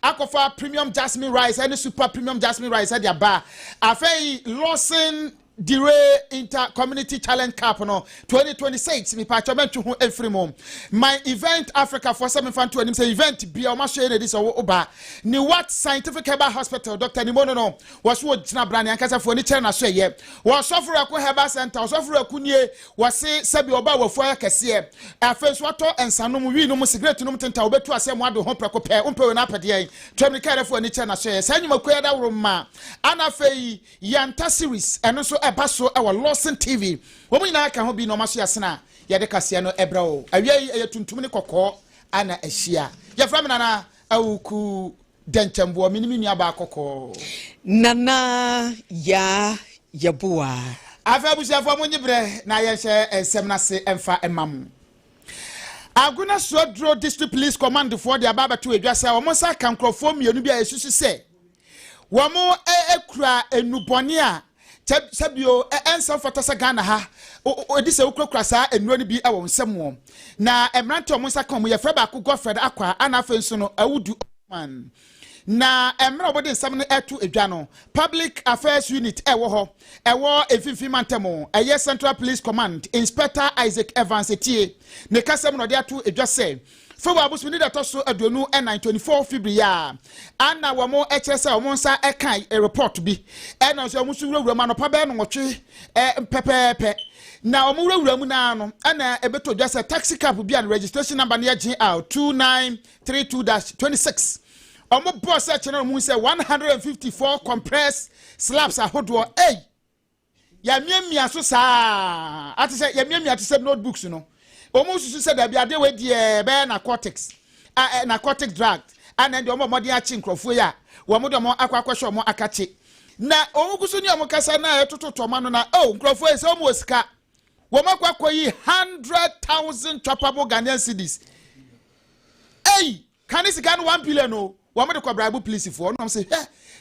akofa premium jasmine rice and super premium jasmine rice at their bar. Afei Lawson Midday Inter Community Challenge Cup no 2026 mi patchment to every mom. My event Africa for 7 fan to say event be o ma share this oba. Ni what scientific herbal hospital Dr. Nimono no was wo gina brand ankasa for ni chair na so ye. Was suffer akọ herbal center, was suffer akunye was say sebi oba wo fo akese. Afenso ato ensanom wi no cigarette no tenta obetu asem ado ho preko pe umpe na apede. Twem kare for ni chair na so ye. Sanyuma koyada wuruma. Ana fei yanta series eno so Ebaso our Lawson TV. Woman na ka ho bi no maso yasena ye de kase no ebra o. Awia ye tuntum ne kokko ana ahia. Ye fra me nana Awuku denchembo minimi nua ba kokko. Nana ya Yeboah. Afa busiafo mo nyibre na ye hye ensem na se emfa emam. Aguna Sodro District Police Command for the ababa to adwasa wo mo sa kankrofo mienu bia yesusu se. Wo mo ekura enubone a Sabio ensa fotasa Ghana ha odi se ukura saa enuro ni bi e wo nsem na emrante o monsa kan mo ye fraba ko Godfred akwa ana afenso no awudu man na emra obode nsem no etu edwa no Public Affairs Unit wo ho wo efifi mantemo eye Central Police Command Inspector Isaac Evans etie ne kasem no de atu edwa se Fowa abusu ni dato so aduonu and 24 February ana wamo ekyese omonsa ekan a report bi na so omusu wurawura ma no pa be no nwotwe pepepe na omuwurawura mu na no ana ebeto dwase taxi cab bi an registration number na GR 2932-26 omo boss e channel mu say 154 compressed slabs ahodo ya miamia so saa ati say ya miamia to say notebooks no Omusu said that be we die be narcotics narcotic drug and then the omodi achi nkrofo ya wo mo de mo akwakwa mo akachi na omukusu ni omukasa na etototo ma no na nkrofo ese omo sika wo makwakwa yi 100,000 choppable Ghanaian cedis can this gan 1 billion no wo mo de kwa bribe police for no say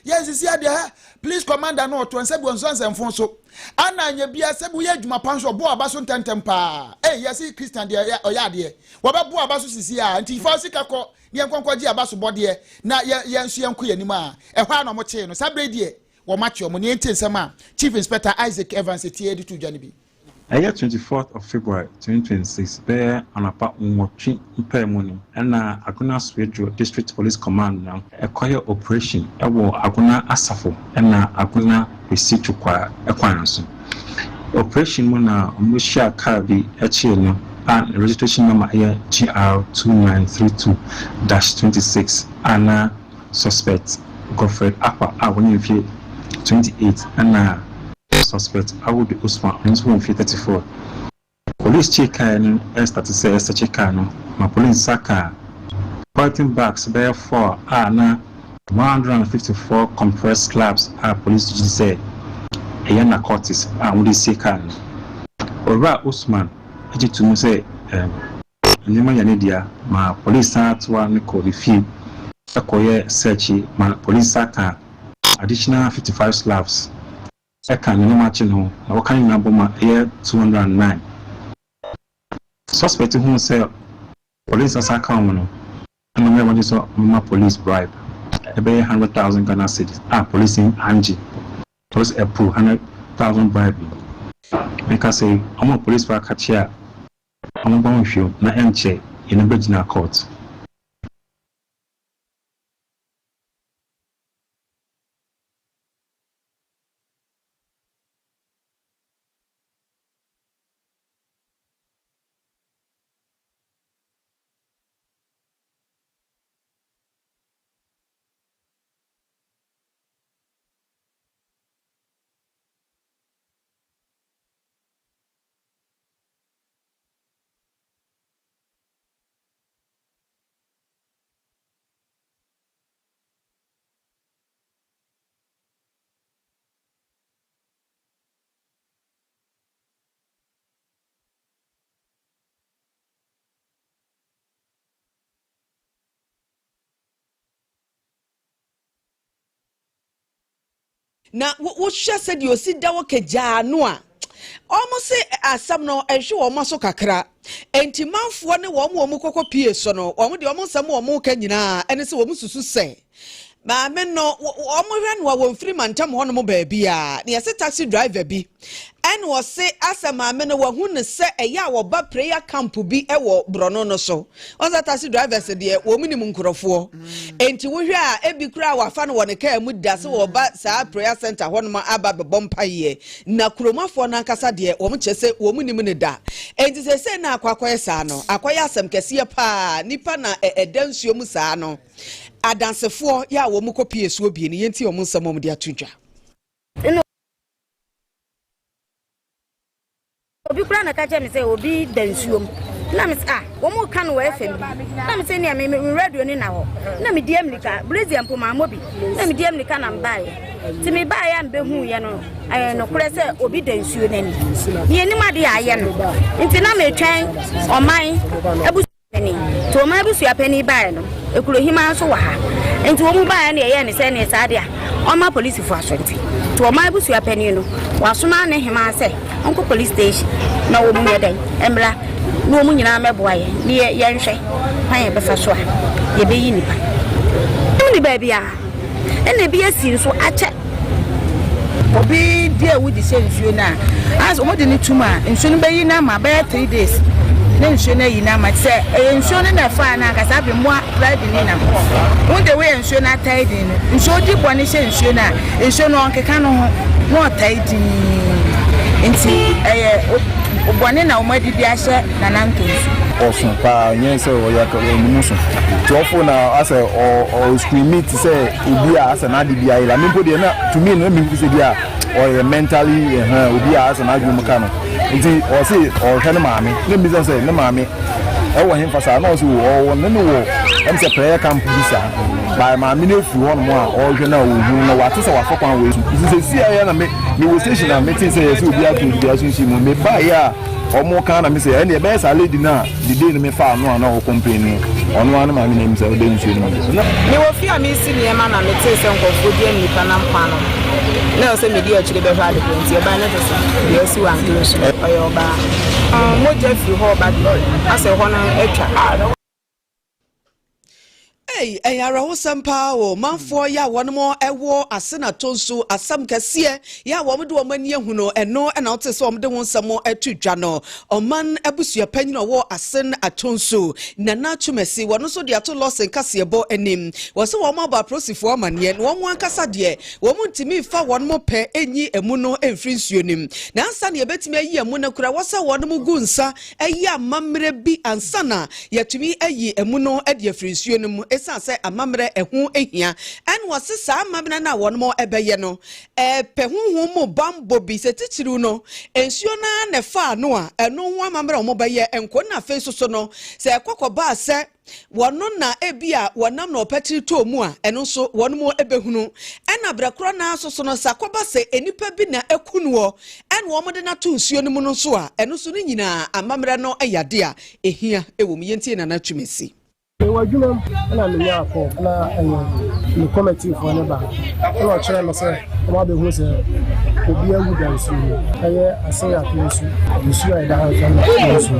yes is here there please commander no to nse bonso mfonso ana anya bia sebu ye adwuma panso bo abaso ntentempa yes Christian de oya de wo be bo abaso sisi a nti fa sika ko ne enkonkwa gi abaso bode na ye nso yenko yanim a ehwa na mo che no sabre de wo mache mo ne ntensem a Chief Inspector Isaac Evans etie editu dwane bi 24th of February 2026 be anapa nwotwe mpamuni na Aguna Swedro District Police Command na ekoye operation ewo Aguna Asafo na Aguna Resichukwa ekwanso operation mu na omuhia car bi echi no and registration number here GR 2932-26 ana suspect Godfred Akwa awoni mfie 28 ana suspect Awudu Usman on 34. Police check and start to say such no my police saka fighting backs bear 4 na 154 compressed slabs police say a narcotics and we see can Ora Usman to say Nima Yanedia my police at one call the fee a search my police saka additional 55 slabs Second, no matching home. Our kind number here 209. Suspect who say police are coming. And no one is my police bribe. About 100,000 Ghana cedis. Police in Angie. Police approve 100,000 bribe. Make us say, I'm a police for a catch here. I'm going with you. Na enche in a virginal court. Na wo hye said you sit down keja no a almost say asam no ehwe wo maso kakra enti manfo ne wo mo kokọ pie so no wo de wo nsam wo mo ka nyina ene se wo mususu se ma me no wo mo hwe no wo mfiri mantam ho no mo ba bia ne yese taxi driver bi en wo se asama me no wo hu ne se eya wo ba prayer camp bi e wo brono no so on that taxi driver se de wo minimum nkrofo enti wo hwe a ebi kura wa fa no wo ne ka mu da se wo ba sa prayer center ho no ma aba be bompaye na kromafo na nkasa de wo mo chese wo minim ne da enti se na akwakoye sa no akoye asem kese pa nipa na edansuo mu sa no adansefo ya wo mu kopie so bi ne yenti wo mo nsam mo de atudwa obi kura na ka che me say obi dansuom na me wo mo ka no FM na me say ne me radio ni na ho na me die mlika Brazilian po ma mobi na me die mlika na mbae ti me ba ya mbe hu ye no no kura say obi dansuo nani ye ni ma de aye no nti na me twen oman abu ni to ma abu su apani bae no ekuro hima so wa ha nti wo mu bae na ye ne say ne sa de a oma police fo asonti to ma abu su apani no wa so na ne hima say onko police station na wo mu yeden emra no mu nyina meboa ye ne ye nhwe pan ye befa so a ye be yi nipa ni ba bia ene bi asi so ache obi dia wudi se nsuo na as o de ni tuma nsuo no be yi na ma be 3 days ne nsuo na yi na ma se nsuo no na fa na akasa be mo pride ni na wo de we nsuo na tide ni nsuo di boni se nsuo na nsuo no onkeka no ho no tide nti obwane na omadi bi ahye na nankensu osun pa nyense o ya ka emunusu tofo na ase o screen meet say obi a ase na de bia ila mpo de na to me no me fi bia o mentally obi a ase na adwum ka no nti o say o hwe na maame na mi say na maame e wo hemfa sa na o say o no wo em say prayer camp bisa by maame na fu ho no a o hwe na o hu na wate say wa fokwan we nti say si ya na me wo station na meeting say obi a to bia so nsi mo me ba ya omo kana me say ene be sa lady na the day me fa no na o company ono anu ma me name say o de nsu no me wo fi am isi ne ma na me te se nkofo die nipa na mpa no na o se me die achire be fa de penti e ba na tese de si wan close oyo ba mo je fi ho ba ase ho na etwa Hey, ayara ho sampa wo manfo ya wono ewo asena tonso asam kase ya wo mde wo mani ehuno eno na wote so mde ho nsamo atudwa no oman abusua panyino wo asen atonso nana chumesi wono so de ato Lawson kase bo enim wo se wo ma ba prosifo amane no wo ankasa de wo mu ntimi fa wono mo pe enyi emu no emfiri nsuonim na ansa na yebetimi ayi emu na kura wo se wono mu gunsa ayi amamre bi ansa na yatumi ayi emu no ade afiri nsuonim say amamre ehu ehia en wose sa amamna na wonmo ebeye no pehuhu mo bambo bi se titiru no ensuo na ne fa no a eno ho amamre mo beye enko na fe so no se ekokoba se wono na ebia wonam na opatiri to mu a eno so wonmo ebehunu ena brekro na so no sakoba se enipa bi na ekunuo en wo mo de na to nsuo no mu no so a eno so ni nyina amamre no eyade a ehia ewo mi yentie na twumesi Wajuma na me ya ko na ni committee for ne ba no chere me say o be hu say obi awu dan su aye asaya to su musu ai da ha na su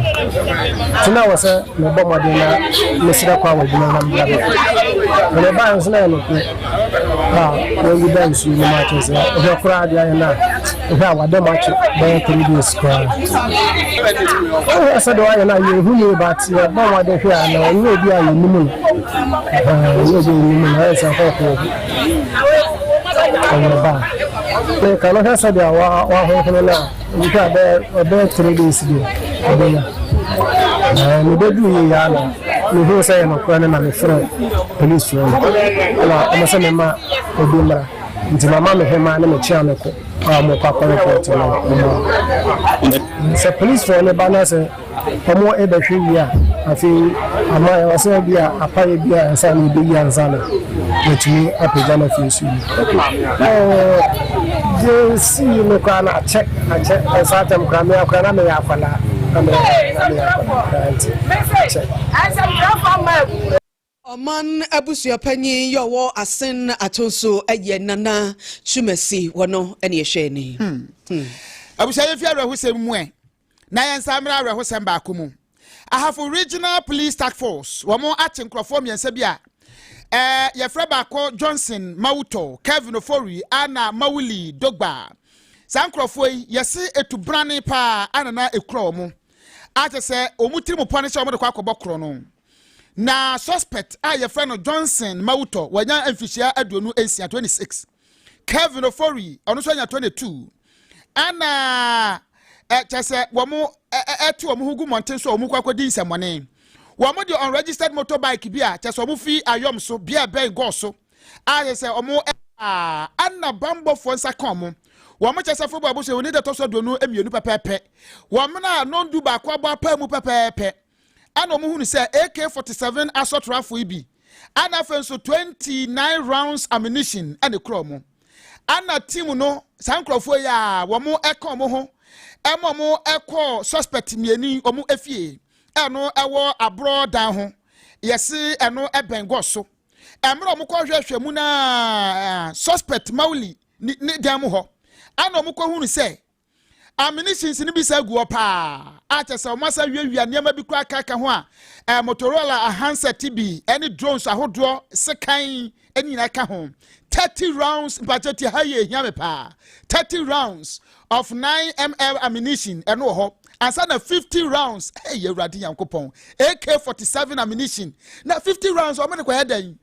tina wasa me bo mo de na me sira kwa wajuma na mbra me ba nso na no ko awu dan su ni ma to say o kura dia na o ha wa de ma che ba 3 days ko o asa do aye na ye hu ni ba ti ba mo de hwe na o obi aye nimu na esa ko ba le kalo hasa dia wa ho na nta be 3 days dia ni bedu yi ya na ni ho say no ko na me frɛ police ala o se me ma obi mra nti mama me hema na me chia me ko mo kwa kwa report na se police for ne bana se omo e be hwi ya afi ama ya wase bia apaye bia nsa ni bi ya nsa na wetumi apega na fi su je si me kwa na check nsa tem kwa me akwa na me ya fala Oman abusua panyin yowo asen atonso eye nana chumesi wono ene ehwe ni abusha ye fi awrehosem mu na yen samra awrehosem ba komu ahafo regional police task force wo mo ache nkrofo miensa bia ye fra ba ko Johnson Mawuto Kevin Ofori ana Mawuli Dogba sankrofo yi yesi etubrane pa anana ekro mo ache se omutiri mo pone se o mo de kwa akobokro no na suspect ye fra no Johnson Mawuto wanya amfishia aduonu ensia 26 Kevin Ofori ono so anya 22 ana chese womo etu omo hugu mountain so omo kwakodi nsemone womo the unregistered motorbike bia chese omo fi ayom so bia ben go so chese omo anna bambo fo nsa kan womo chese fo babo so oni de to so do no emienu pepepe womo na no ndu ba kwa ba pa mu pepepe ana omo hunu se AK-47 assault rifle ibi ana fe so 29 rounds ammunition and kromo ana team no sankrofo ya womo ekon mo ho emomo ekọ suspect mieni omu efie eno ewo abro dan ho yesi eno ebengo so emre omu ko hwehwemu na suspect Mawuli ni dan mo ho ana omu ko hunu se ammunitions ni bisa gu opa acha se omu asa wiawia niam bi kura kaka ho a Motorola a handset bi any drones ahodo sekan enina ka ho 30 rounds budget haye hiame pa 30 rounds of 9 ml ammunition eno ho ansa na 50 rounds hey Ewurade Yankopon AK-47 ammunition na 50 rounds o me ko hedan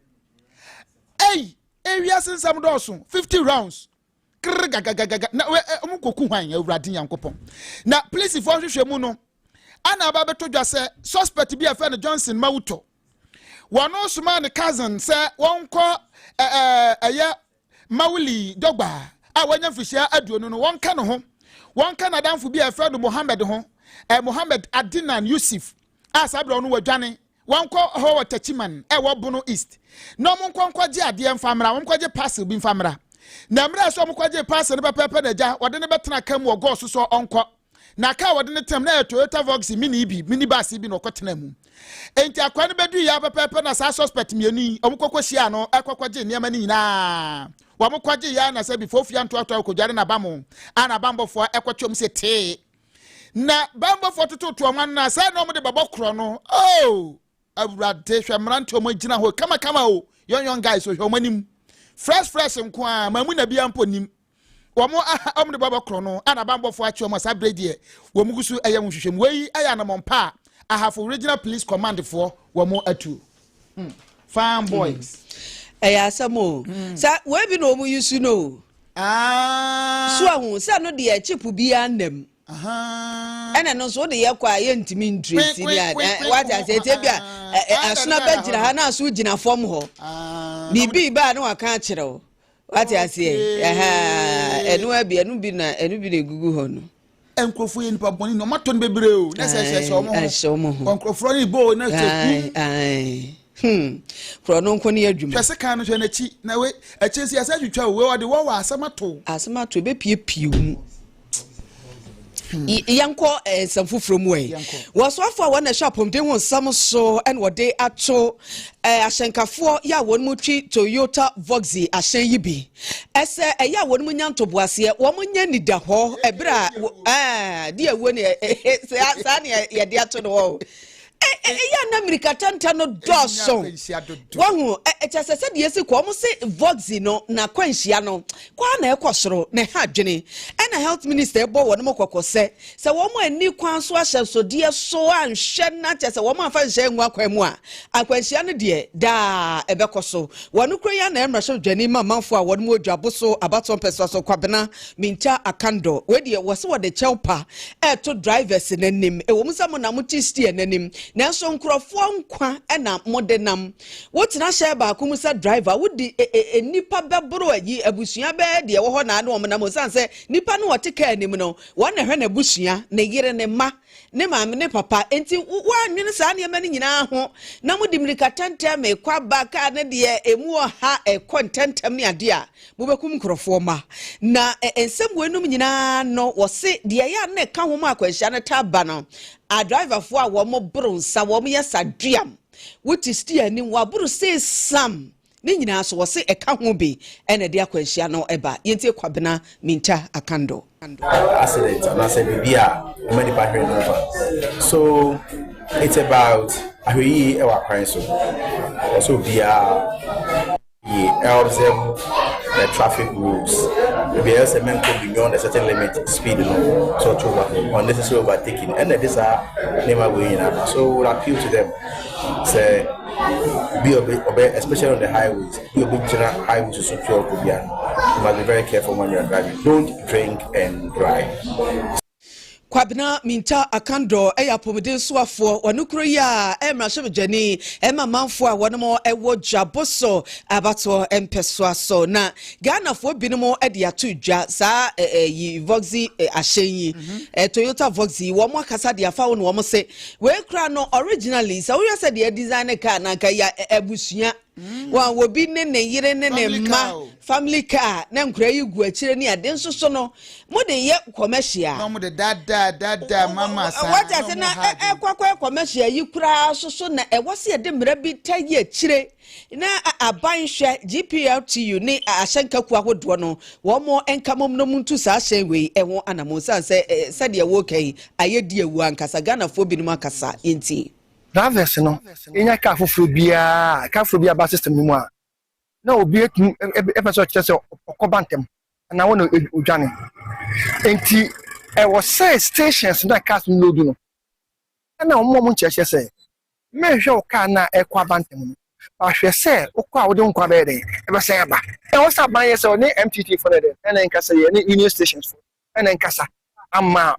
hey ewia sensam doso 50 rounds na omukoku hwan Ewurade Yankopon na police for hwehwemu no ana ba beto dwa se suspect bi afa na Johnson Mawuto wano suma ne cousin se wonko eye Mawuli Dogba a wanya fishia aduonu no wonka no ho wonka na danfo bi afa no Mohammed ho Mohammed Adinan Yusuf asabro no wadwane wonko ho watachiman wo Bono East no monkonkwaje ade mfamra wonkwaje parcel bi mfamra na mra so monkwaje parcel ne pepepe na ja wode ne betena kam wo go so onko na ka wode ne tem na Toyota Vox mini bus bi no kotena mu enti akwa ne bedu ya pepepe na sa suspect mienu omkokohia no ekokwaje niam ni nyina wamukwaje ya na se before fia ntoato akojare na bamo ana bambofo ekotwom se te na bambofo tototo man na se no mo de babokro no Awurade hwemrante o magina ho kama o yon guys o hwomanim fresh nko a mamu na bia mponim womo de babokro no ana bambofo achom sa brede womugusu eyam hwehwem wei aya na mompa ahafo regional police command for womo atu farm boys asamo sa we bi no mu yusu no so ahu sa no de chipu bi anem ene no so de ye kwa ye ntimi ntresi ni what I say te bia asuna ba gira ha na so gina form ho bibi ba na waka kire o what I say enu abi enu bi na egugu ho no enkrofo ye nipa boni no mato no bebre o na se omo ho enkrofo ni bo na se Pronon koni adwuma. Twese kan no hwe na chi na we achesi asa twetwa we wode wo wa asamato be pie mu. Yanko samfufuro mu we. Woso afo wa na shop mden ho sam so en wode ato ahyenkafo ya won mu twi Toyota Vox ahyen yi bi. Ese ya won mu nyantoboase wo mu nya nida ho ebra di ewo ne sa ne ye de ato no. Ya na America tanta no doso wahu echese de yesi ko mo se Vox no na kwanhia no kwa na ekosoro na ha dwene na health minister ebo wo no mokokose se wo mo ani kwan so ahye so de so anhwe na chese wo mo afa nhye nwa kwan mu a akwanhia no de da ebekoso wo no kro ya na emrahye dwene ma manfo a wo no odwaboso abaton peso so kwabena mincha akando we de wo se wo de chelpa to drivers nanim wo mo samo na mo tisti nanim nanso nkrofo nkwa na modenam wotina hye ba akumusa driver wodi nipa bebro ayi abusua be de wo ho na na omnam sanse nipa no wotika anim no wona hwe na abusua na yire ne ma ne maame ne papa enti wanwene sa ne mani nyina ho na mudimrika tante me kwa baka ne de emu ha kontentem ne ade a mubekum nkrofo ma na ensem wenum nyina no wo se de ya na ka ho ma akwanhia ne taba no a driver for a wo mo bronsa wo mo yesadriam wuti stia ni wa buru say sam ne nyina so wose eka ho bi ene de akwanhia no eba yenti Kwabena Minta Akando accident and I said bibia many partner over. So it's about ahwe our crime so also bia observe the traffic rules. Maybe else a man could be beyond a certain limit speed, so to unnecessary overtaking, and these are never going up. So we'll appeal to them, say, be especially on the highways, be a big general highways to secure. You must be very careful when you're driving. Don't drink and drive. Kwabena Minta Akando eya pomeden soafo wanukuro ya emrahye bejani ema manfo a wono ewo Jaboso abato empeso aso na Ghana fo binimo e de ato dwa sa yi Voxy ahyenyi Toyota Voxy wo mo akasa de afa wo no wo se we kra no originally sa wo yase de design car na ka ya ebusua wa wo bi ne yire ne ma family car na nkura yi gu akire ne ade nso so no mo de ye commercial no mo de dada mama sa what I say na kwakwa commercial yi kura so na e wose de mra bi tayi akire na abanhwe GPLTU ni ahyenka ku ahodo no wo mo enkamom no muntu sa ahyen we eho anamo sa se de wo kai ayedi ewu ankasa Ghana fo bi no akasa yenti drivers no enya ka foforo ba system ni mu a na obi etu epeso chese okobantem na wona odwane enti e was say stations na cars no do no na omo nchese say me hwe o car na ekwabantem no ba hwe say okwa wo de nkwa be de e be say ba e wo sa ban yes ni MTT for de na nkasa ye ni union stations na nkasa ama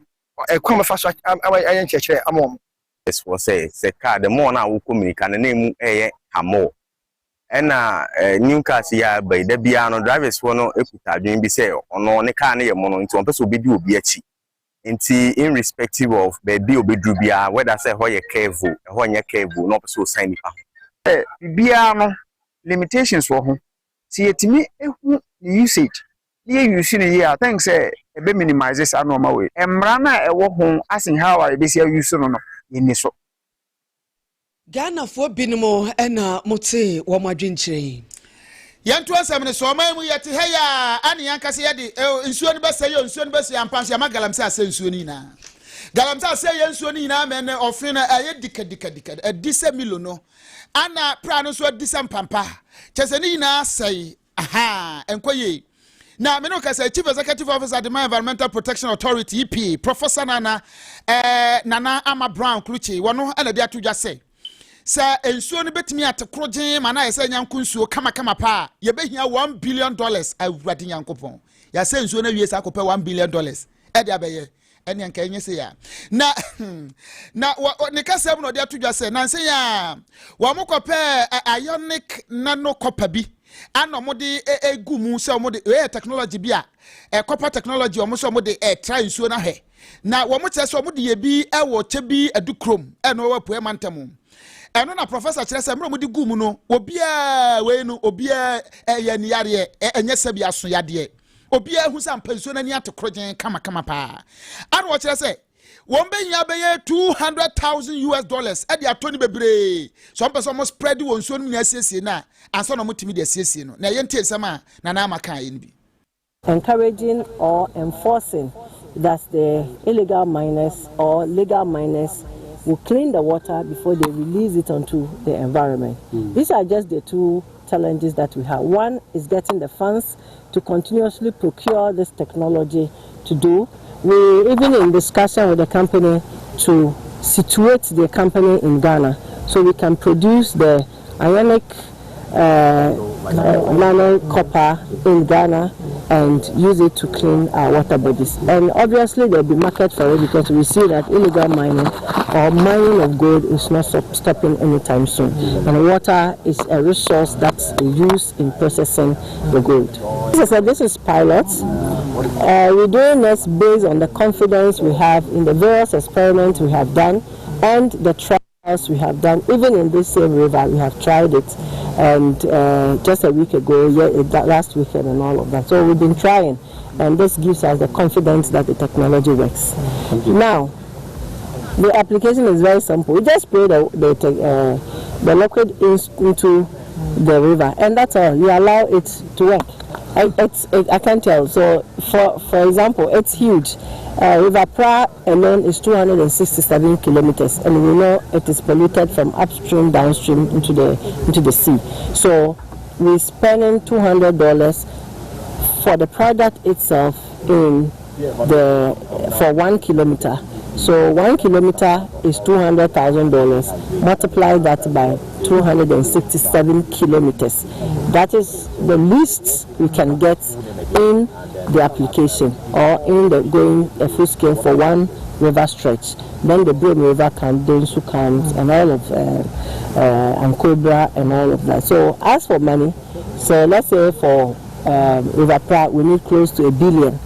ekwa me fa so ayen chechere amom this was say car the more na Awuku Minika na name hamo ena new cars ya by da bia no drivers wo no ekuta adwen bi say ono ne car na ye mo no nti on pese obedi obi achi nti irrespective of baby obedru bia whether say ho ye careful ho nya careful no pese o sign nipa bia no limitations wo ho ti yetimi ehu usage ye use ne ye I think say e be minimize this abnormal way emra na e wo ho asin how I be say use no yeniso Ghana fo binimo ena mote wo madwenkyere yantu asem ne so man mu yete heya ane yankase yede nsuo ne besaye nsuo ne besaye ampanse ama galamse ase nsuo ni na galamse ase ye nsuo ni na me ne ofin na aye dika adise milo no ana pra no so adise mpampa chese ni na asai aha enkoye na me no kasa Chief Executive Officer at the Environmental Protection Authority EP Professor Nana Ama Brown Kluchi wono ana dia tudwa se ensuo no betimi atekrogen mana ye se nyanko nsuo kama pa ye behia $1 billion awurade nyankopon ya se ensuo na wie sa akopɛ $1 billion e dia beye ene nka enye se ya na ne kasa mu no dia tudwa se na nse ya wo mokopɛ ionic nano copper bi ano mode egumu se mode technology bia copper technology o mo so mode try nsuo na he na wo mo kyerɛ se mode ye bi ewo che bi adukrom eno wa poe mantam eno na professor kyerɛ se mro mode gumu no obia we no obia ye ni yare enye se bia so yade obia hu sa mpansuo na ni atekrogen kama pa ano wo kyerɛ se won be nya be $200,000 e dia toni bebre so person mo spread won so no na asiesie na anso na motimi de asiesie no na ye ntie sama na na amaka ye nbi encouraging or enforcing that the illegal miners or legal miners will clean the water before they release it onto the environment. These are just the two challenges that we have. One is getting the funds to continuously procure this technology to do. We even in discussion with the company to situate the company in Ghana so we can produce the ionic nano copper in Ghana and use it to clean our water bodies. And obviously there will be market for it because we see that illegal mining or mining of gold is not stopping anytime soon. And water is a resource that's used in processing the gold. As I said, this is pilots. We're doing this based on the confidence we have in the various experiments we have done and the trials we have done. Even in this same river, we have tried it. And just a week ago, last weekend and all of that. So we've been trying, and this gives us the confidence that the technology works. Now, the application is very simple. We just spray the liquid into the river, and that's all. You allow it to work. I can't tell. So, for example, it's huge. River Pra alone is 267 kilometers, and we know it is polluted from upstream, downstream into the sea. So, we're spending $200 for the product itself for 1 kilometer. So 1 kilometer is $200,000. Multiply that by 267 kilometers. That is the least we can get in the application or in the going a full scale for one river stretch. Then the Brome River comes, Densu comes, and all of Ankobra and all of that. So as for money, so let's say for River Pra, we need close to $1 billion.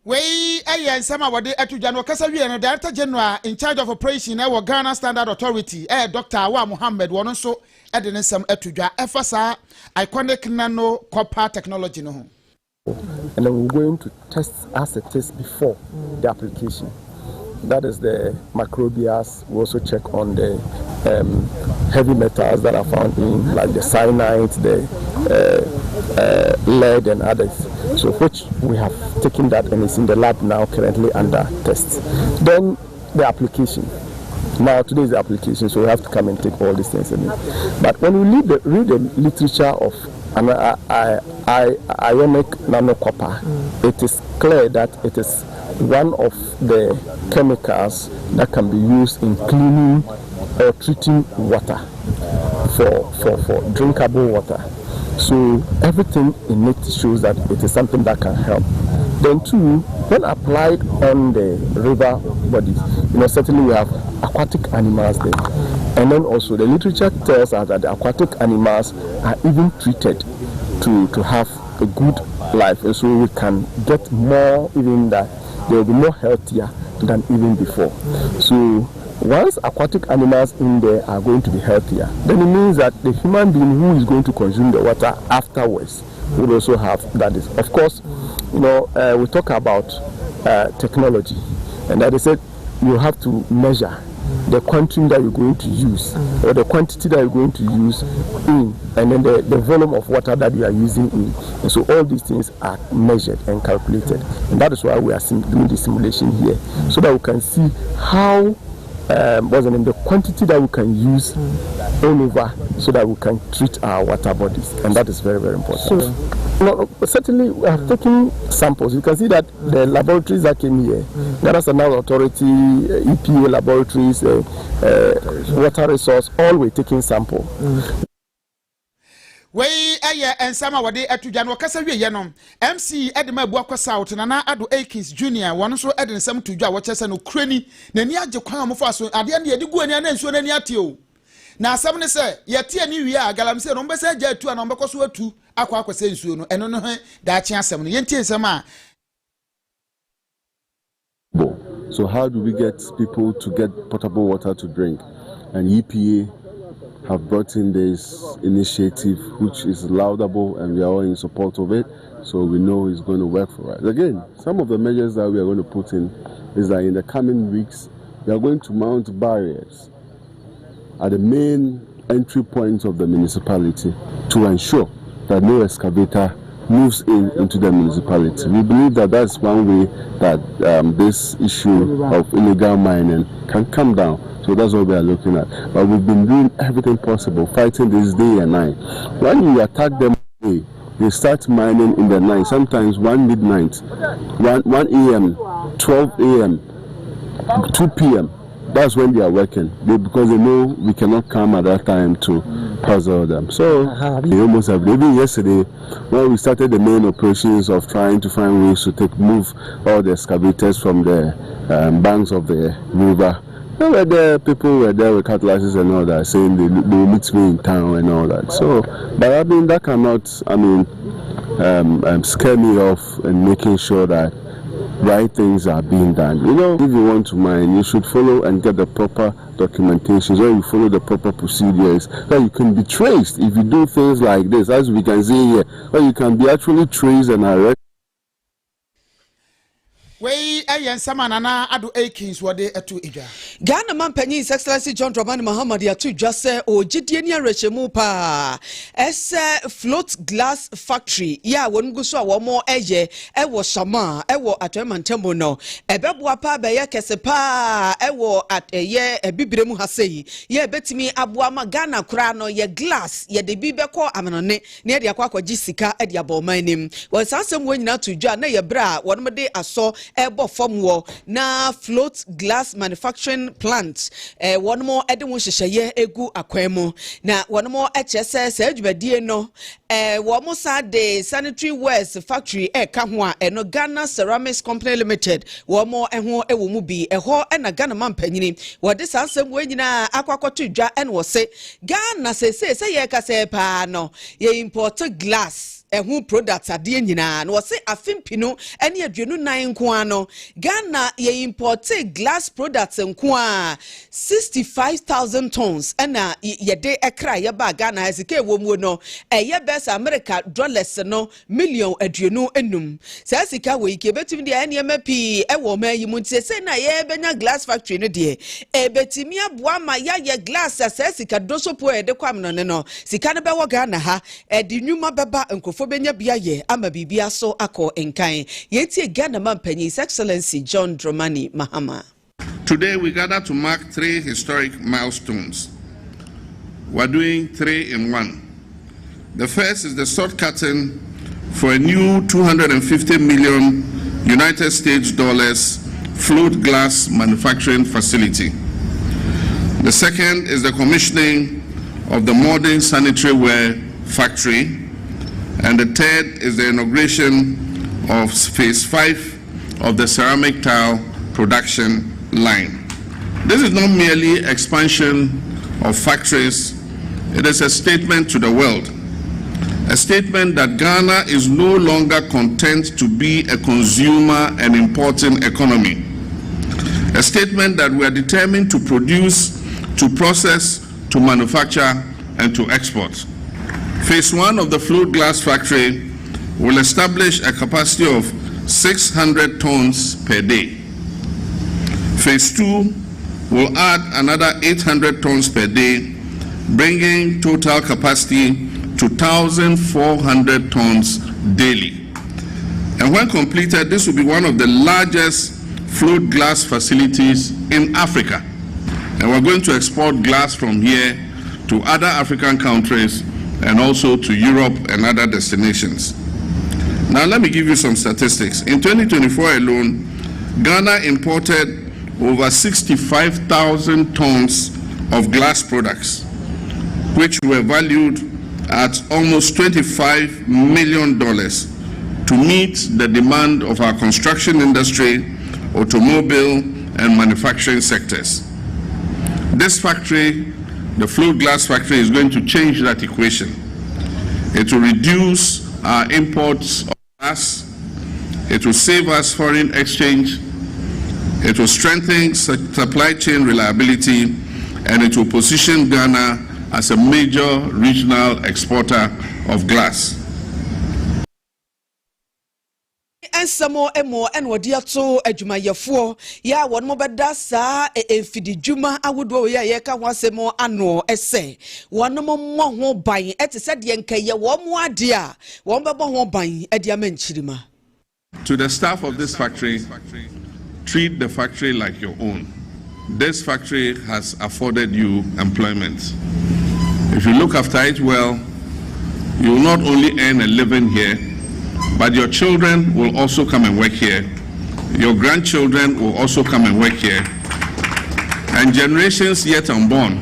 We and some of the Atujano Casavi and Director General in charge of operation at Ghana Standard Authority, Dr. Awa Muhammad, one also adding some Etuja FSA iconic nano copper technology. No. And then we're going to test as a test before the application. That is the microbials. We also check on the heavy metals that are found in, like the cyanide, the lead and others. So which we have taken that and it's in the lab now currently under test. Then the application. Now today is the application, so we have to come and take all these things in it. But when we read the literature of ionic nanocopper, it is clear that it is one of the chemicals that can be used in cleaning or treating water for drinkable water. So everything in it shows that it is something that can help. Then too, when applied on the river bodies, certainly we have aquatic animals there. And then also the literature tells us that the aquatic animals are even treated to have a good life. And so we can get more, even that they will be more healthier than even before. So once aquatic animals in there are going to be healthier, then it means that the human being who is going to consume the water afterwards will also have that. Of course, we talk about technology, and that is said you have to measure the quantity that you're going to use or the quantity that you're going to use in, and then the volume of water that you are using in. And so all these things are measured and calculated, and that is why we are doing the simulation here, so that we can see how the quantity that we can use all over, so that we can treat our water bodies, and that is very, very important. Certainly we have taken samples. You can see that the laboratories that came here, Ghana Standard Authority, EPA laboratories, water resource, all were taking sample. We and some of the Atujano Casaviano, MC Edma Buako South, and Ado Akins Jr., one also adding some to Jawachas and Ukraine, Nania Jokam Faso, and the end of the Guanian and Suaniatio. Now, some say, Yatia New Year, Galam said, on Bessa Jet to an Ombacosua to Aqua Sensuno, and on her that chance some Yentia Sama. So, how do we get people to get potable water to drink? And EPA have brought in this initiative, which is laudable, and we are all in support of it. So we know it's going to work for us. Again, some of the measures that we are going to put in is that in the coming weeks, we are going to mount barriers at the main entry points of the municipality to ensure that no excavator moves into the municipality. We believe that that's one way that this issue of illegal mining can come down. So that's what we are looking at. But we've been doing everything possible, fighting this day and night. When you attack them, they start mining in the night, sometimes 1 midnight, 1 a.m., 12 a.m., 2 p.m. That's when they are working, because they know we cannot come at that time to puzzle them. So they almost have. Even yesterday, when we started the main operations of trying to find ways to move all the excavators from the banks of the river, people were there with cutlasses and all that, saying they will meet me in town and all that. So, but that cannot, scare me off and making sure that right things are being done. If you want to mine, you should follow and get the proper documentation, so you follow the proper procedures, that you can be traced. If you do things like this, as we can see here, you can be actually traced and arrested. We yen samanana ado akins wode etu ija Ghana mampanyi His Excellency John Dramani Mahama de atu dwa se ogidie ni arehemu pa ese float glass factory ya wongu so a womo eye ewo shama ewo atwemantembo no ebeboa pa be ye kese pa ewo ateye ebibiremu hasei ye betimi aboa ma Ghana kura no ye glass ye de bi beko amanone ne de akwa sika e de abomanim wo sasem wo nyina to dwa na ye bra wono de aso ebo fom wo na float glass manufacturing plant one more ede wo hyehyeye egu akwemu na one more HSS adwumadie no wo mo sa de sanitary wares factory ka ho a eno Ghana Ceramics Company Limited wo mo ho ewo mu bi eho na Ghana mampanyini wo de sansem wo nyina akwakoto dwa ene wo se Ghana se ye ka se pa no ye import glass ehu products ade nyina no se afimpino ene aduonu nan nko ano Ghana ye import glass products nko a 65,000 tons ena ye de ekra ye ba Ghana ezike wo mu no eye best America dollars no million aduonu enum se sika we ike betimi de ene mapi ewo ma yi mu ntie se na ye benya glass factory no de ebetimi aboa ma ya ye glass se sika dosopo e de kwam no no sika no be wo Ghana ha e di nwuma beba Fobenya biaye ama bibia so akọ enkan yeti Ghana mampanyi His Excellency John Dramani Mahama. Today we gather to mark 3 historic milestones. We're doing 3 in 1. The first is the sword cutting for a new 250 million United States dollars float glass manufacturing facility. The second is the commissioning of the modern sanitary ware factory. And the third is the inauguration of phase 5 of the ceramic tile production line. This is not merely expansion of factories, it is a statement to the world. A statement that Ghana is no longer content to be a consumer and importing economy. A statement that we are determined to produce, to process, to manufacture, and to export. Phase 1 of the float glass factory will establish a capacity of 600 tons per day. Phase 2 will add another 800 tons per day, bringing total capacity to 1,400 tons daily. And when completed, this will be one of the largest float glass facilities in Africa. And we're going to export glass from here to other African countries and also to Europe and other destinations. Now let me give you some statistics. In 2024 alone, Ghana imported over 65,000 tons of glass products, which were valued at almost $25 million to meet the demand of our construction industry, automobile, and manufacturing sectors. This factory, the float glass factory, is going to change that equation. It will reduce our imports of glass, it will save us foreign exchange, it will strengthen supply chain reliability, and it will position Ghana as a major regional exporter of glass. Ensamo emo enwodiato adwumayefo ya won mo beda saa emfidi dwuma awodo ya ye ka wasemo ano ese won mo ho ban etese de nkaye wo mo ade a won bebo ho ban ade amanchirima. To the staff of this factory, treat the factory like your own. This factory has afforded you employment. If you look after it well, you will not only earn a living here, but your children will also come and work here. Your grandchildren will also come and work here. And generations yet unborn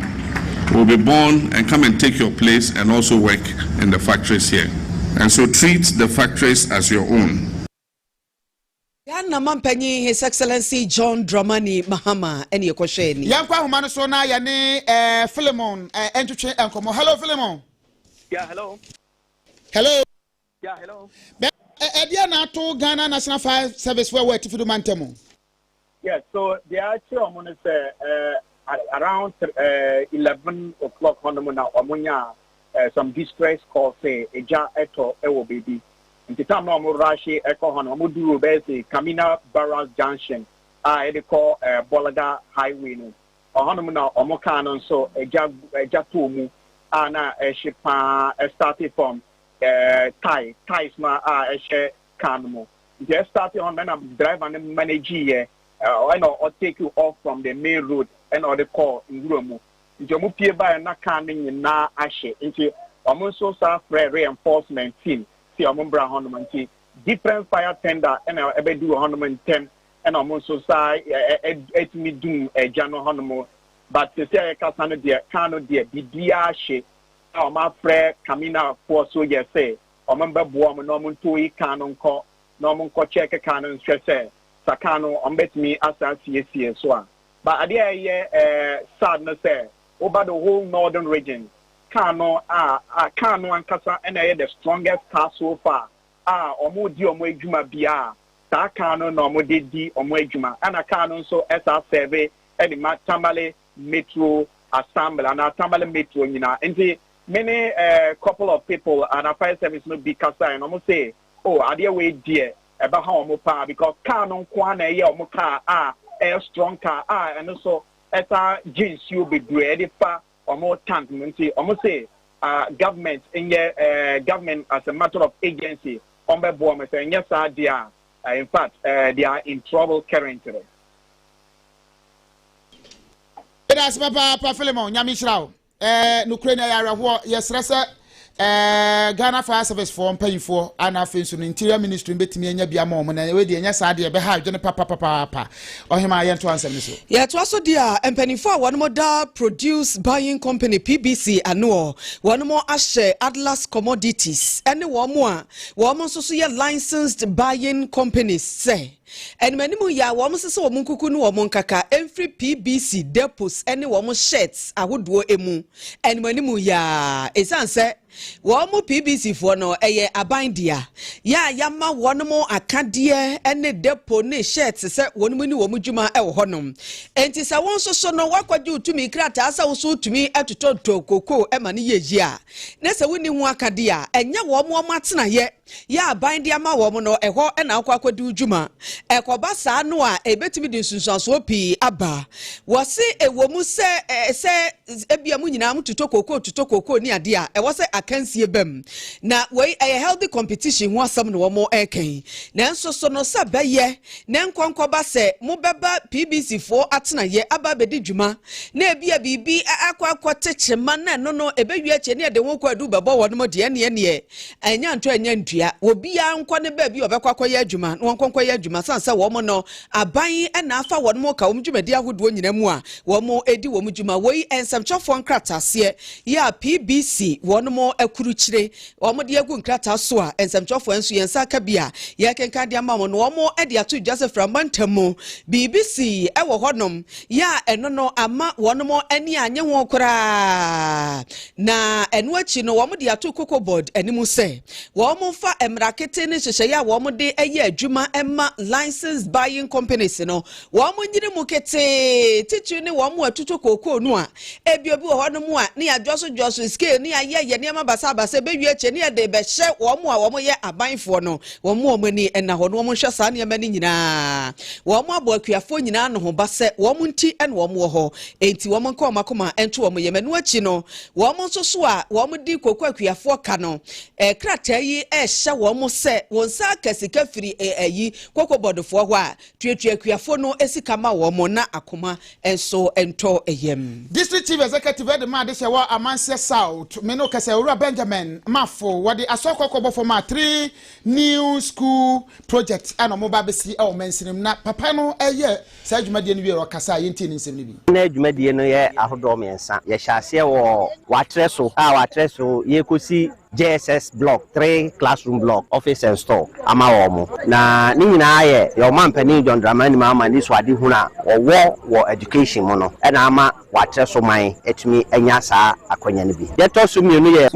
will be born and come and take your place and also work in the factories here. And so treat the factories as your own. Ghana mampanyi His Excellency John Dramani Mahama eni ekosheni. Yankwa humano so na yane Philemon entwetwe enkomo. Hello Philemon. Yeah, hello. Hello. Yeah, hello. Edia na to Ghana National Fire Service where we tifidu mantemo. Yeah, so they are actually on around 11 o'clock on the morning. Some distress call say eja eto ewo baby. nti tam na omo rashi eko ho na omo duro be say Kamina Barras Junction e dey call Bolaga Highway no ohonom na omo ka no so eja to mu na shipa started from ties ma she can mo just started on when I'm driver and manage here or take you off from the main road and or the call in Rumu. Jomu pie by na can na ashe into almost so reinforcement team. See Omumbra Honumanti, different fire tender and ebe do 110 and almost so say et me doom a Jano Honumo. But to say Casano dear Cano dear Bidia she our my friend Kamina for so ye say Omember Boam Norman Tui Canon call Norman ko check a canon stress Sakano ombet me as a CSC so. But idea sadness over the whole northern region. Kano Kano and Kasa and the strongest car so far. Omo di omo ejuma bia. Ta Kano no mo di omo ejuma. And a Kano so SR survey and the Tamale Metro Assembly and Tamale Metro and many couple of people and a fire service no be Kasa and almost say, oh, idea way dear about how omo pa because Kano kwana ye omo car a strong car and also SR jeans you be ready for or more tank almost say government in your government as a matter of agency on the board and yes they are in fact they are in trouble currently. That's Papa Philemon Nyamishrao Ukraine yara yes rasa Ghana Fire Service for paying for and after Interior Ministry betimi anya bia mom na we de anya saade be ha dwene papa ohima ye to answer so yeah to also dia empanifo one more da produce buying company PBC ano one more ashe Atlas Commodities any one more so ye licensed buying companies say and many mu ya wo mse wo munkuku no wo munkaka every PBC depots any wo shirts ahodo emu and many mu ya esanse wo mu PBC for no eye abandia ya yama won mu akade ene depo ne shirts se won mu ni wo mu djuma e wo honom enti se won so no wakwaje utumi krata asa wo so utumi atototo koko e ma ne yejia na se woni hu akade a enye wo mu atena ye ya abandia ma wo mu no eho e na akwakode udjuma ekoba saa no a ebetimi di nsunsuaso pi aba wose ewomu se ebia mu nyina mu tuto koko ni ade a ewose akansie bam na we a healthy competition ho asam no wo eken na nso so no sabaye na nkonkoba se mu beba PBC fo atena ye aba bedi dwuma na ebia bibi akwa techema na no ebewi ache ne de won kwadu bebo wo no de ne anya nto anya ndua obi a nkwa ne ba bi obekwa ye adwuma no nkonkwa ye adwuma sansa wo mo no aban na afa wo mo ka wo dwumadi ahodo nyina mu a wo mo edi wo dwuma woi ensamchofo nkratase ya PBC wo mo akuruchire wo mo de agu nkrata so a ensamchofo enso yensa ka bia ye kenka de ama mo no wo mo ede ato Joseph Rambantamu BBC e wo honom ya eno no ama wo mo ani anye ho kora na eno achi no wo mo de ato Cocoa Board animu se wo mo fa emrakete ne hyehyɛ ya wo mo de eye adwuma emma licensed buying companies no wo mo nyire mu kete titu ne wo mo atuto koko no a ebiobi wo hono mu a ne adwoso scale ne aye ne ma basa bewi eche ne de be hye wo mo a wo mo ye abanfo no wo mo mani na ho no wo mo hwe sa ne ma ne nyina wo mo aboakuafo nyina no ho base wo mo nti ene wo mo ho enti wo mo nka makoma ento wo mo ye manu achi no wo mo so a wo mo di koko akuafo ka no krata yi hye wo mo se won sa kasika firi ayi Cocoa Board for wa tuatuakuafo no esika ma wo mo na akoma enso ento eyem District Chief Executive Ed ma de se wa Amanse South me no kase Ura Benjamin Mafo wade asokoko for ma 3 new school projects and mo ba besi e o mensinim na papa no eye sa adwumadie no wi ro kasa yenti ni nsem ni bi na adwumadie no ye ahodo mensa ye hyase wo watreso ye kosi JSS block 3 classroom block office and store ama wo na ni nyina ye yo mampani John Dramani mama ni swade huna wo education mo no e na ama watreso man etumi anya saa akwanya ne bi ye to so mienu ye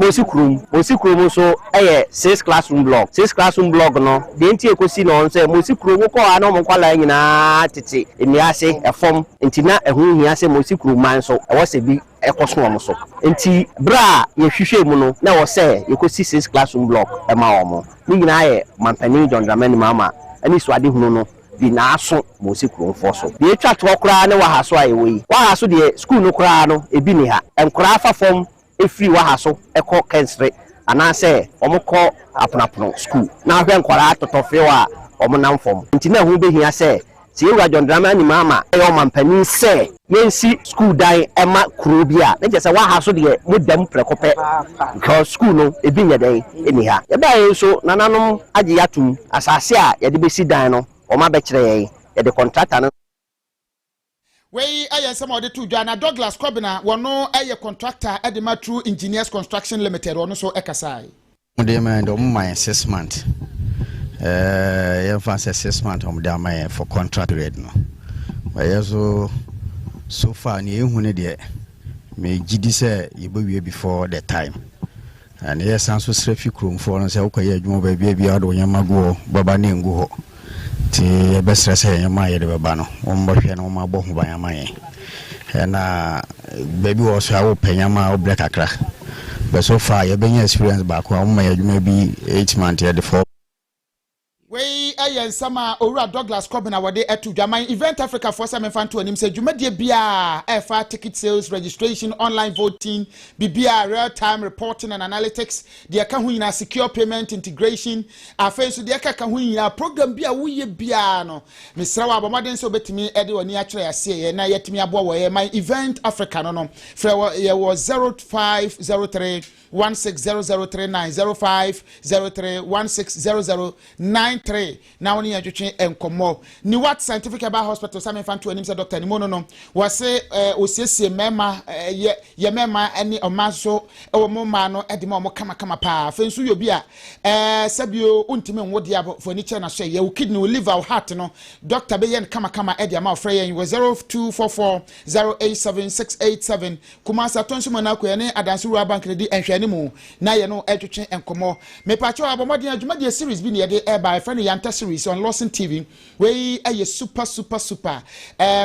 mosikrum so ye 6 classroom block no de nti ekosi no so mosikrum ko ana mo kwala nyina tete emiase efom ntina ehu hia se mosikrum man so e wo se bi ekoso omo so enti bra ye hwehwe mu no na wo say ye ko 6 classroom block e ma omo ni nyina ye mampani John Dramani mama ani so ade hunu no bi na aso mo se kuro fo so ye twa to kora ne wa ha so aye wi wa ha so de school no kora no ebi ni ha enkora afa fom efri wa ha so ekọ kensre ana say omo ko aponapono school na hwe enkora totofe wa omo nam fom nti na hu be hia say si ewura John Dramani mama e o mampani say yensi school dan ema kuro bia na je say wa ha so de modam prekope because school no ebi nya dan eni ha ye ba ye so nananom age yatum asase a ye de besi dan no o ma be kire ye ye de contractor no we aye some of the two Jana Douglas Kobina wono aye contractor e de ma True Engineers Construction Limited wono so ekasai mo de ma ndo my assessment you fancy assessment on the for contract rate no but so far ni ehun ne de me gidi say you before the time and yes so srefi krom for no say ukoye adwuma ba bia do nyama go baba ne ngu ho ti e be stress e nyama ye de baba no wo mbahwe no ma bo ho ba nyama ye na baby wo so awo penyama o break akra but so far you been experience back wo ma ye adwuma bi 8 months ye de for we ayen sama Owura Douglas Kobina wade etu Jaman Event Africa for some fan to anim say dwumadie bia efa ticket sales registration online voting bibia real time reporting and analytics de ka hu nyina secure payment integration afen so de ka hu nyina program bia wo ye bia no misra wa abomaden so betimi ede woni a kire ase ye na yetimi abo wo ye my Event Africa no fra ye was 0503 160039 0503160093 now only adwetwe enkomo ni what scientific about hospital some fan to anim say doctor ni mono no was say osiesie mema ye mema ani omaso e wo ma no e de ma mo kama pa fensu yo bia sabio untime nwode abo furniture na so ye wo kidney liver or heart no doctor be yen kama e de ma ofre yen was 0244 087687 kumasa tonso mana ko ne adanse rural bank di enhwe mu na ye no etwetwe enkomo me pacho abomodin adwumadie series bi ne ye de by friend Yanta series on Lawson TV we a super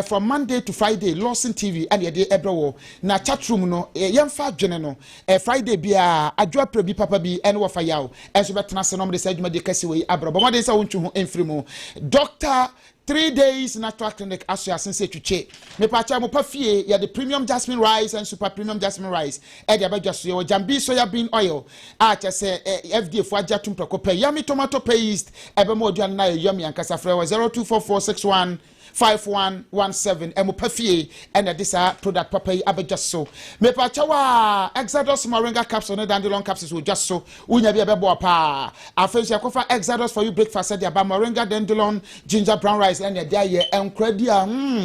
from Monday to Friday Lawson TV and ye de ebrewo na chat room no yemfa adwene no Friday bia adwa pra bi papa bi en wo fa yawo enso betena se no de sa adwumadie kase we abrobo sa wontwu ho enfrimu Dr. 3 days natural clinic association say twche me pacha mo pafie ya the premium jasmine rice and super premium jasmine rice e de abadwaso ye jambi soya bean oil a che say FDA fo agya tumprako pay yummy tomato paste e be mo aduan na yummy ankasa frɛ 0244615117 e mo pafie and this product papa yi abadwaso me pacha wa Exodus moringa capsule no dandelion capsules wo dwaso unya bi e be bo pa afensi akofa Exodus for you breakfast e de aba moringa dandelion ginger brown rice and ya ye enkradi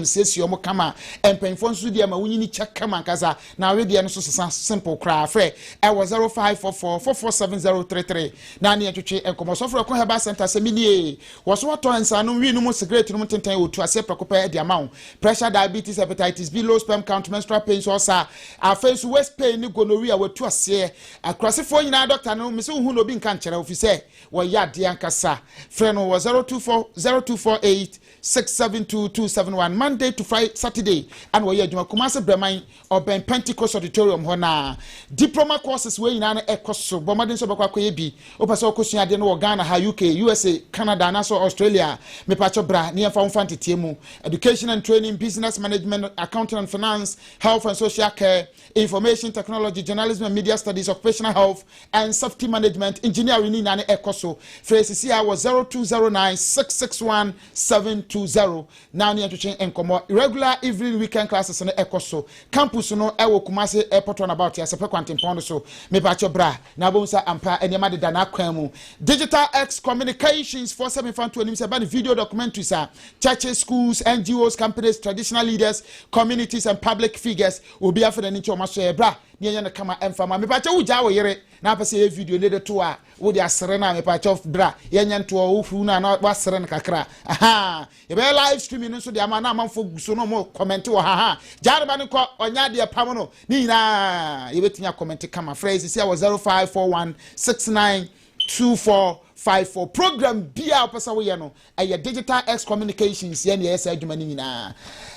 sesi omo kama empenfo nso dia ma wunyini check kama kaza na we dia no so simple cra frɛ e was 0544447033 na ne atwetwe enkomo so frɛ ko heba center seminie wo so wato ansa no wi no mo cigarette no mo tenten otu ase prekopa dia ma pressure diabetes hepatitis B low sperm count menstrual pain so sa afenso waist pain ni gonorrhea watu ase akrasefo nyina doctor no me se hu no bi nka nkyere ofise wo ya de ankasa frɛ no was 0248672271 Monday to Friday Saturday and we adwuma Kumasi Breman Open Pentecost Auditorium hona diploma courses we nyina na ekoso bomaden so bakwa koye bi opase okosua de no Ghana ha UK USA Canada na so Australia me pacho bra ne fa mfa ntetiemu education and training business management accounting and finance health and social care information technology journalism and media studies occupational health and safety management engineering ni na ekoso phrase here was 0209661720 now ni atwetwe enkomo regular evening weekend classes no ekoso campus no ewo Kumasi airport on about yasepe kwantempondo so me pacho bra na bomsa ampa enema de na kwan mu digital x communications for 7 anim se ba video documentaries churches schools NGOs companies traditional leaders communities and public figures will be after the nature maso bra ne na kama emfama me pacho uja wo yere na pese video ne de to a wo de asere na me pacho bra yenya nto wo fu na wasere na kakra aha e be live streaming so de ama na amanfo guso no mo comment wo ha jarba ne ko onya de pam no ni na ye betinya comment kama phrase say was 0541692454 program bia opesa wo ye no eye digital x communications ye na yes adwuma ni nyina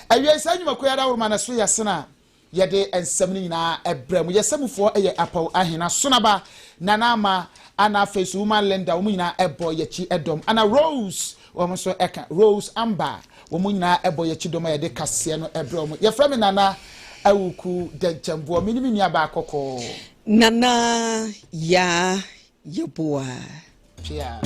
awie sa adwuma ko ya da wo ma na so ya sena yɛde ensɛm no nyinaa ɛbrɛ mu yɛsɛmfoɔ ɛyɛ apaw ahena sonaba nanama ana face woman lender wɔn nyinaa ɛbɔ yɛkyi ɛdɔm ana rose wɔn so ɛka rose amber wɔn nyinaa ɛbɔ yɛkyi dɔm a yɛde kaseɛ no ɛbrɛ mu yɛfrɛ me nana awuku denkyɛmboɔ minimi nua ba akɔkɔ nana ya Yeboah Chia.